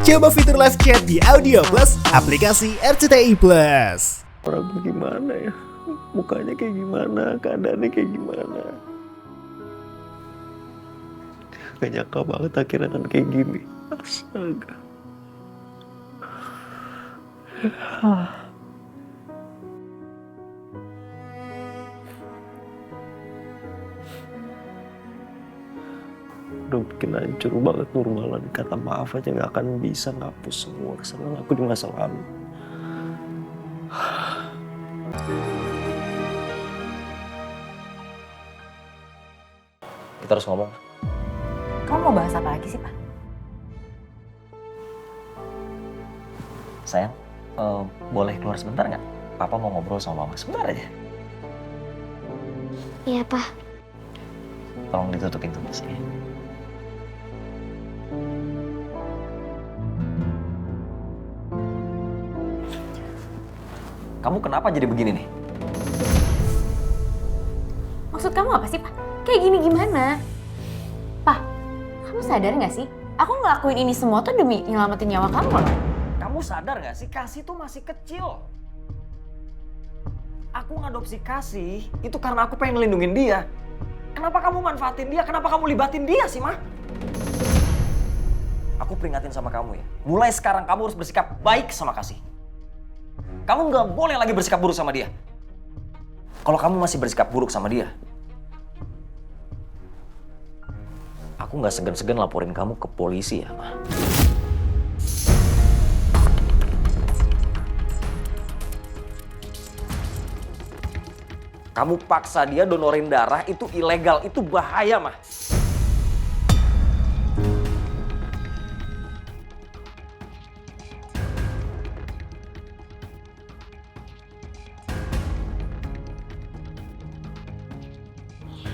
Coba fitur live chat di Audio Plus, aplikasi RCTI Plus. Orang gimana ya? Mukanya kayak gimana? Keadaannya kayak gimana? Gak nyangka banget akhirnya kan kayak gini. Astaga. Udah bikin hancur banget Nurmalan. Kata maaf aja gak akan bisa ngapus semua kesalahan aku di masa lalu. Kita harus ngomong. Kamu mau bahas apa lagi sih, Pak? Sayang, boleh keluar sebentar nggak? Papa mau ngobrol sama Mama sebentar aja. Iya, Pak. Tolong ditutup pintu sini. Kamu kenapa jadi begini nih? Maksud kamu apa sih, Pak? Kayak gini gimana? Pak, kamu sadar nggak sih? Aku ngelakuin ini semua tuh demi nyelamatin nyawa kamu loh. Kamu sadar nggak sih, Kasih tuh masih kecil. Aku ngadopsi Kasih itu karena aku pengen ngelindungin dia. Kenapa kamu manfaatin dia? Kenapa kamu libatin dia sih, Ma? Aku peringatin sama kamu ya. Mulai sekarang kamu harus bersikap baik sama Kasih. Kamu nggak boleh lagi bersikap buruk sama dia. Kalau kamu masih bersikap buruk sama dia, aku nggak segan-segan laporin kamu ke polisi ya, Ma. Kamu paksa dia donorin darah itu ilegal, itu bahaya, Ma.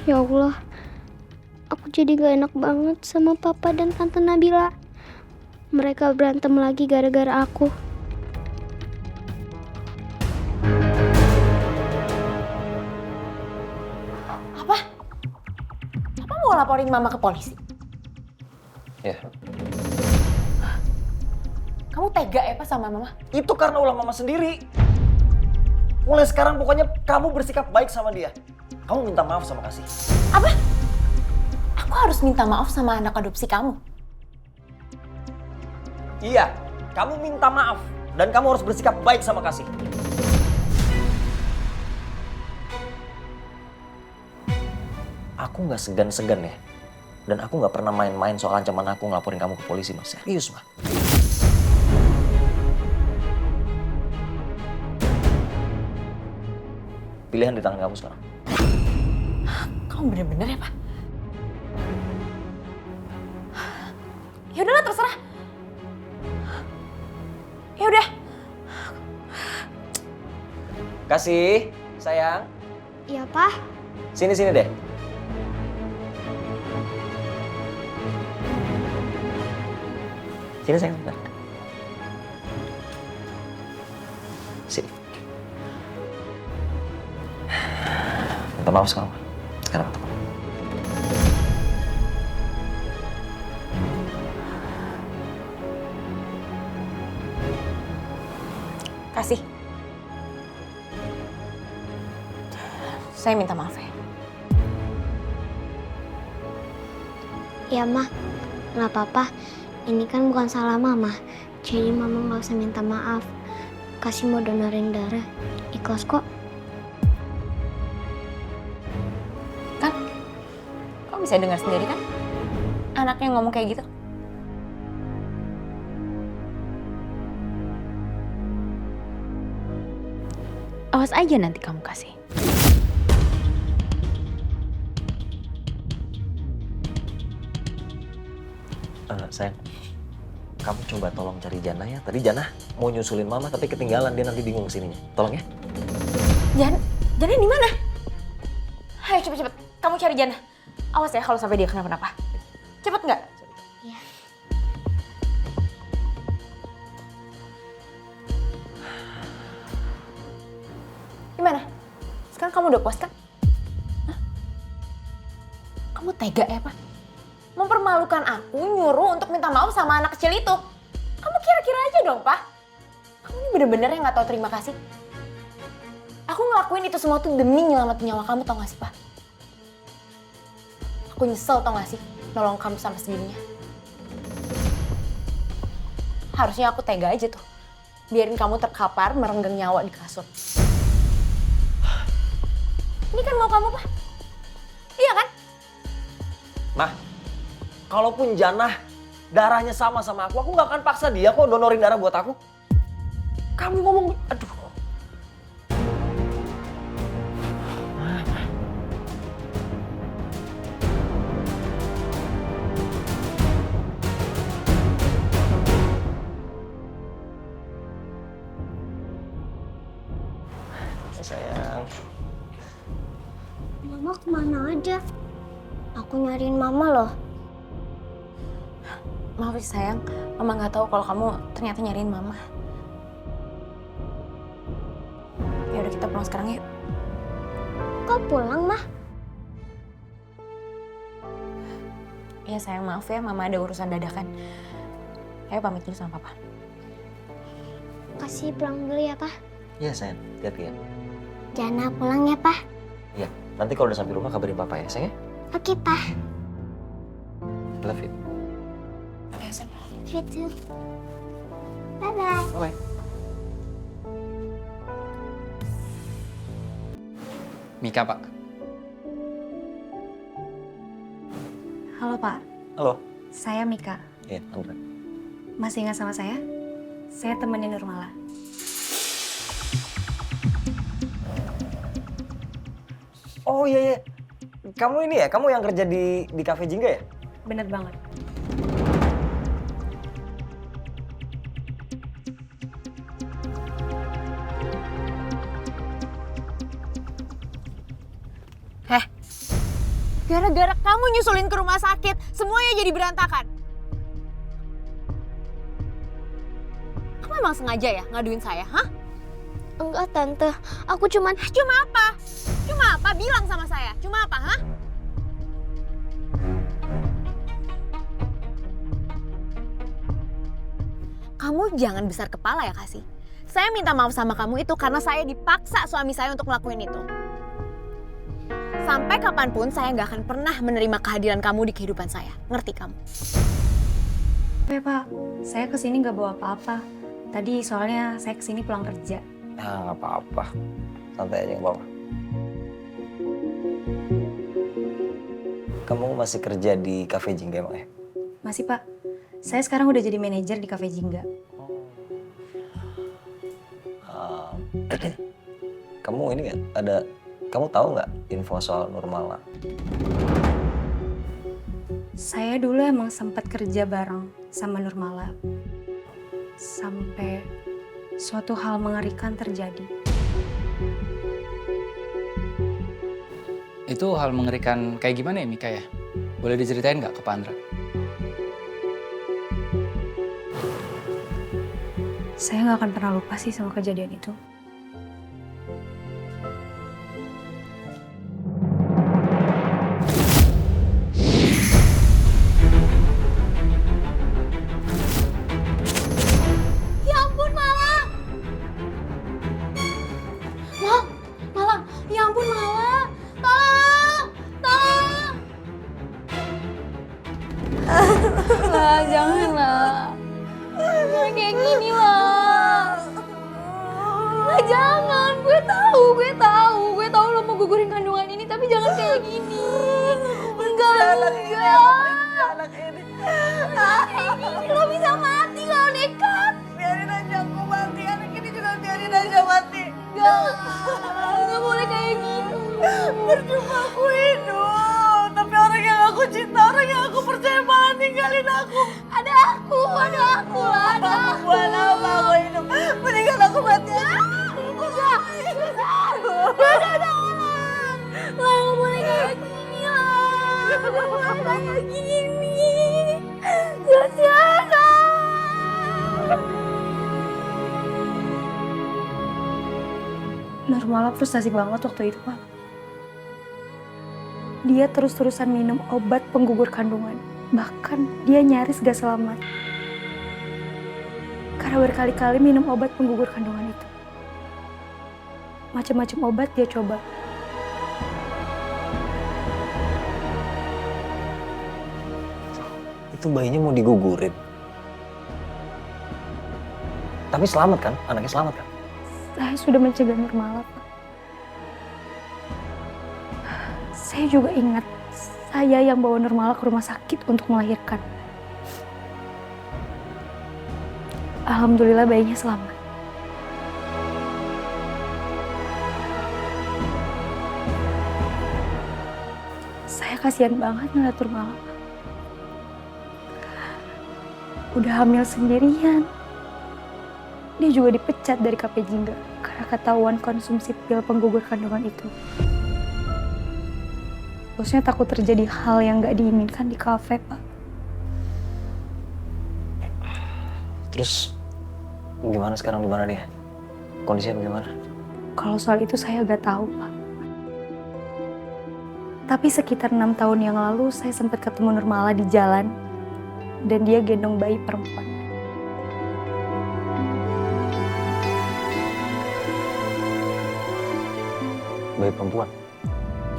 Ya Allah, aku jadi gak enak banget sama Papa dan Tante Nabila. Mereka berantem lagi gara-gara aku. Apa? Papa mau laporin Mama ke polisi? Ya. Kamu tega ya, Pak, sama Mama? Itu karena ulah Mama sendiri. Mulai sekarang pokoknya kamu bersikap baik sama dia. Kamu minta maaf sama Kasih. Apa? Aku harus minta maaf sama anak adopsi kamu? Iya, kamu minta maaf. Dan kamu harus bersikap baik sama Kasih. Aku gak segan-segan ya. Dan aku gak pernah main-main soal ancaman aku ngelaporin kamu ke polisi, Ma. Serius, Ma. Pilihan di tangan kamu sekarang. Kamu bener-bener ya, Pak? Ya udahlah, terserah. Ya udah. Kasih, sayang. Iya, Pak. Sini deh. Sini sayang. Bentar. Sini. Minta maaf sama Mama. Sekarang ketemu. Kasih. Saya minta maaf ya. Ya, Ma. Gak apa-apa. Ini kan bukan salah Mama. Jadi Mama gak usah minta maaf. Kasih mau donorin darah. Ikhlas kok. Kan? Kamu bisa dengar sendiri kan? Anaknya ngomong kayak gitu. Awas aja nanti kamu kasih. Sayang, kamu coba tolong cari Jana ya. Tadi Jana mau nyusulin Mama tapi ketinggalan, dia nanti bingung kesininya. Tolong ya. Jana di mana? Ayo cepet-cepet, kamu cari Jana. Awas ya kalau sampai dia kenapa-napa. Cepet nggak? Iya. Gimana? Sekarang kamu udah puas kan? Hah? Kamu tega ya, Pak? Mempermalukan aku, nyuruh untuk minta maaf sama anak kecil itu. Kamu kira-kira aja dong, Pak. Kamu ini bener-bener yang gak tahu terima kasih. Aku ngelakuin itu semua tuh demi nyelamatin nyawa kamu, tau gak sih, Pak? Aku nyesel, tau gak sih, nolong kamu sampai segininya. Harusnya aku tega aja tuh. Biarin kamu terkapar merenggang nyawa di kasur. Ini kan mau kamu, Pak? Iya kan? Mah, kalaupun Janah darahnya sama aku gak akan paksa dia kok donorin darah buat aku. Kamu ngomong, aduh. Sayang. Mama kemana aja? Aku nyariin Mama loh. Maaf ya sayang, Mama nggak tahu kalau kamu ternyata nyariin Mama. Ya udah kita pulang sekarang yuk. Kok pulang, Mah? Iya sayang, maaf ya, Mama ada urusan dadakan. Ayo pamit dulu sama Papa. Kasih pulang dulu ya, Pak. Iya sayang, hati-hati ya. Jangan pulang ya, Pak. Iya, nanti kalau udah sampai rumah kabarin papa ya sayang ya. Oke, Pak. Love you. Ya sayang. You too. Bye-bye. Bye-bye. Mika, Pak. Halo Pak, Halo. saya Mika. Iya, Andra. Masih ingat sama saya? Saya temennya Nurmala. Oh iya. Kamu ini ya, kamu yang kerja di Cafe Jingga ya? Bener banget. Gara-gara kamu nyusulin ke rumah sakit, semuanya jadi berantakan. Kamu emang sengaja ya ngaduin saya, hah? Enggak, Tante. Aku cuman... Cuma apa? Cuma apa? Bilang sama saya. Cuma apa, hah? Kamu jangan besar kepala ya, Kasih. Saya minta maaf sama kamu itu karena saya dipaksa suami saya untuk ngelakuin itu. Sampai kapanpun saya nggak akan pernah menerima kehadiran kamu di kehidupan saya. Ngerti kamu? Pak, saya kesini nggak bawa apa-apa. Tadi soalnya saya kesini pulang kerja. Nah, nggak apa-apa. Santai aja nggak apa-apa. Kamu masih kerja di Cafe Jingga emang ya? Masih Pak, saya sekarang udah jadi manajer di Cafe Jingga. Kamu ini kan kamu tahu nggak info soal Nurmala? Saya dulu emang sempat kerja bareng sama Nurmala. Sampai suatu hal mengerikan terjadi. Itu hal mengerikan kayak gimana ya Mika ya? Boleh diceritain nggak ke Pak Andra? Saya nggak akan pernah lupa sih sama kejadian itu. Jangan kayak gini lah. Jangan, gue tahu lo mau gugurin kandungan ini, tapi jangan kayak gini. Enggak. Anak ini. Lo bisa mati kalau nekat. Biarin aja aku mati, anak ini juga biarin aja mati. Enggak boleh kayak gitu. Percuma aku hidup, tapi orang yang aku cinta, orang yang aku percaya malah ninggalin aku. Ada aku lah. Buat apa aku hidup? Mendingan aku mati aja. Nggak boleh kayak gini lah. Nggak boleh kayak gini. Jangan. Nurmala frustasi banget waktu itu, Pak. Dia terus-terusan minum obat penggugur kandungan. Bahkan dia nyaris gak selamat. karena berkali-kali minum obat penggugur kandungan itu. Macam-macam obat dia coba. Itu bayinya mau digugurin. Tapi selamat kan? Anaknya selamat kan? Saya sudah mencegah Nurmala, Pak. Saya juga ingat saya yang bawa Nurmala ke rumah sakit untuk melahirkan. Alhamdulillah bayinya selamat. Saya kasihan banget ngeliat Nurmala. Udah hamil sendirian. Dia juga dipecat dari KP Jingga karena ketahuan konsumsi pil penggugur kandungan itu. Bosnya takut terjadi hal yang gak diinginkan di kafe, Pak. Terus gimana sekarang, di mana dia? Kondisinya bagaimana? Kalau soal itu saya gak tahu, Pak. Tapi sekitar 6 tahun yang lalu saya sempat ketemu Nurmala di jalan dan dia gendong bayi perempuan. Bayi perempuan?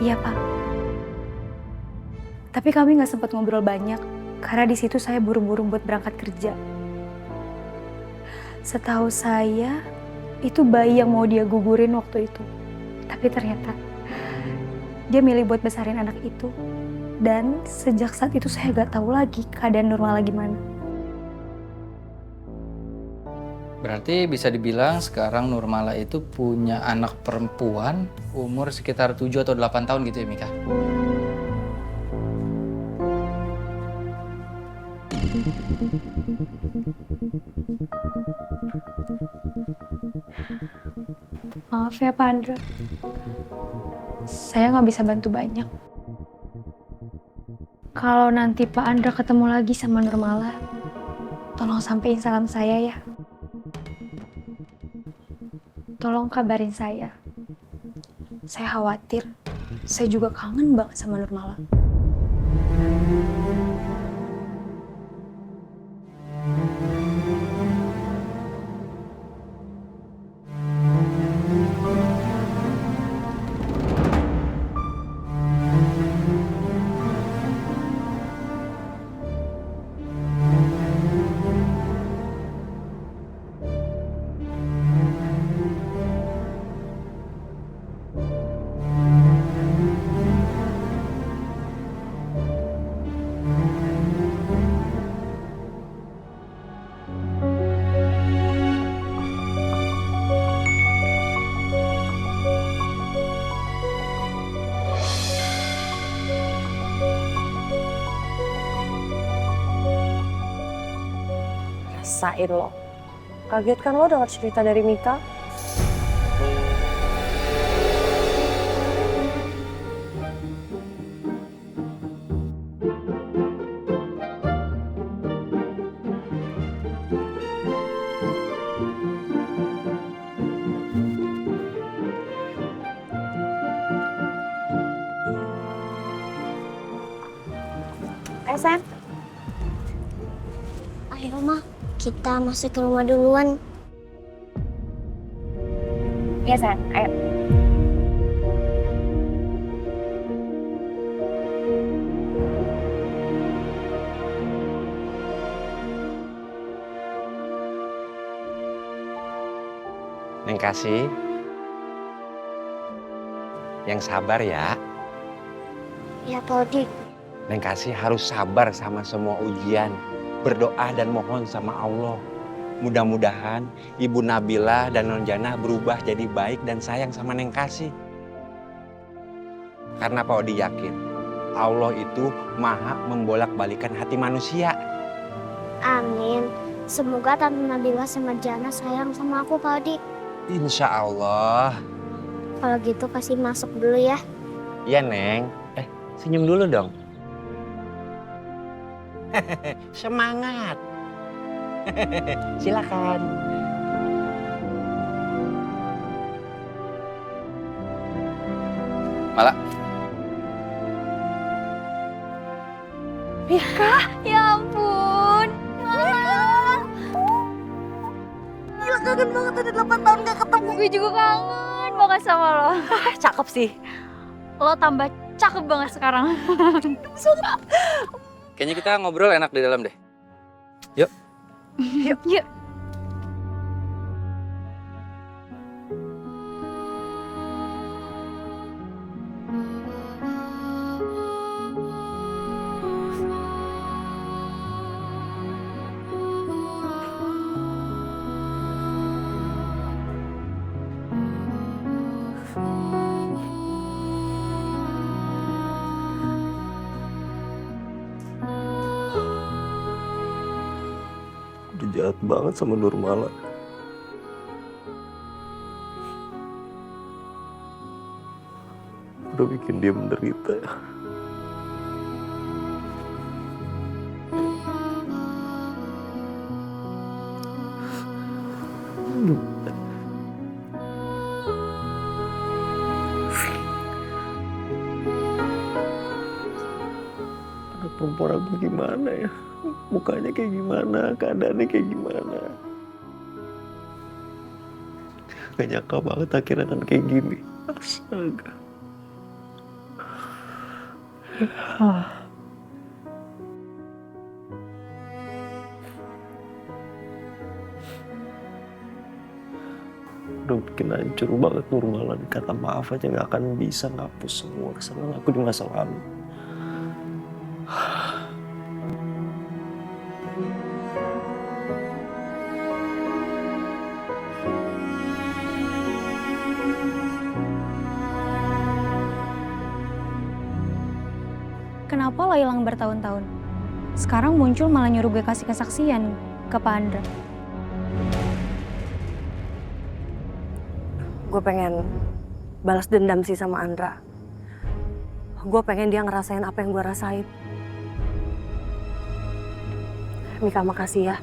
Iya, Pak. Tapi kami nggak sempat ngobrol banyak karena di situ saya buru-buru buat berangkat kerja. Setahu saya, itu bayi yang mau dia gugurin waktu itu. Tapi ternyata dia milih buat besarin anak itu. Dan sejak saat itu saya nggak tahu lagi keadaan Nurmala gimana. Berarti bisa dibilang sekarang Nurmala itu punya anak perempuan umur sekitar 7 atau 8 tahun gitu ya, Mika? Maaf ya Pak Andra, saya nggak bisa bantu banyak. Kalau nanti Pak Andra ketemu lagi sama Nurmala, tolong sampein salam saya ya. Tolong kabarin saya. Saya khawatir, saya juga kangen banget sama Nurmala. Rasain lo. Kaget kan lo dengar cerita dari Mika? Sen. Ayo, Ma. Kita masuk ke rumah duluan. Iya, Sen. Ayo. Neng Kasih, yang sabar ya. Ya, Pak Odi. Neng Kasih harus sabar sama semua ujian. Berdoa dan mohon sama Allah. Mudah-mudahan Ibu Nabila dan Non Jana berubah jadi baik dan sayang sama Neng Kasih. Karena Pak Odi yakin, Allah itu maha membolak-balikan hati manusia. Amin. Semoga Tante Nabila sama Jana sayang sama aku, Pak Odi. Insya Allah. Kalau gitu kasih masuk dulu ya. Iya, Neng. Senyum dulu dong. Semangat. Silakan. Mala. Mika, ya ampun. kangen banget, udah 8 tahun gak ketemu. Gue juga kangen banget sama lo. Cakep sih. Lo tambah cakep banget sekarang. Kayaknya kita ngobrol enak di dalam deh. Yuk. Yuk. Udah jahat banget sama Nurmala. Udah bikin dia menderita. Anak perempuan aku gimana ya? Mukanya kayak gimana? Keadaannya kayak gimana? Gak nyangka banget akhirnya kan kayak gini. Astaga. Udah bikin hancur banget Nurmala. Kata maaf aja gak akan bisa ngapus semua kesalahan aku di masa lalu. Kenapa lo hilang bertahun-tahun? Sekarang muncul malah nyuruh gue kasih kesaksian ke Pak Andra. Gue pengen balas dendam sih sama Andra. Gue pengen dia ngerasain apa yang gue rasain. Mika, makasih ya.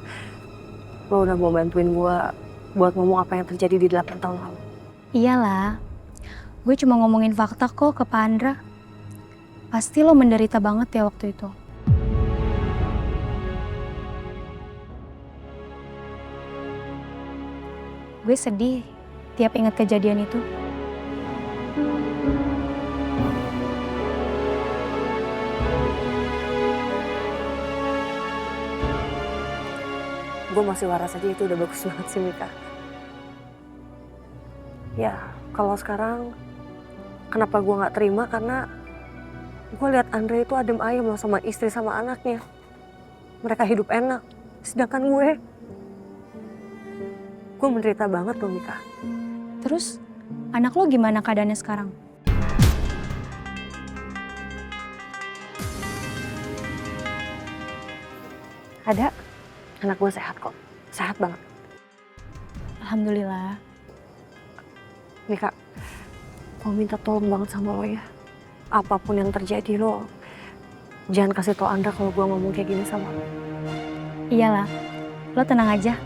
Lo udah mau bantuin gue buat ngomong apa yang terjadi di 8 tahun lalu. Iyalah, gue cuma ngomongin fakta kok ke Pak Andra. Pasti lo menderita banget ya waktu itu. Gue sedih tiap ingat kejadian itu. Gue masih waras aja, itu udah bagus banget sih Mika. Ya, kalau sekarang kenapa gue gak terima, karena gue lihat Andre itu adem ayem loh sama istri sama anaknya. Mereka hidup enak, sedangkan gue menderita banget loh Mika. Terus, anak lo gimana keadaannya sekarang? Ada, anak gue sehat kok, sehat banget. Alhamdulillah. Mika, gue minta tolong banget sama lo ya. Apapun yang terjadi lo, jangan kasih tau Andra kalau gue ngomong kayak gini sama lo. Iyalah, lo tenang aja.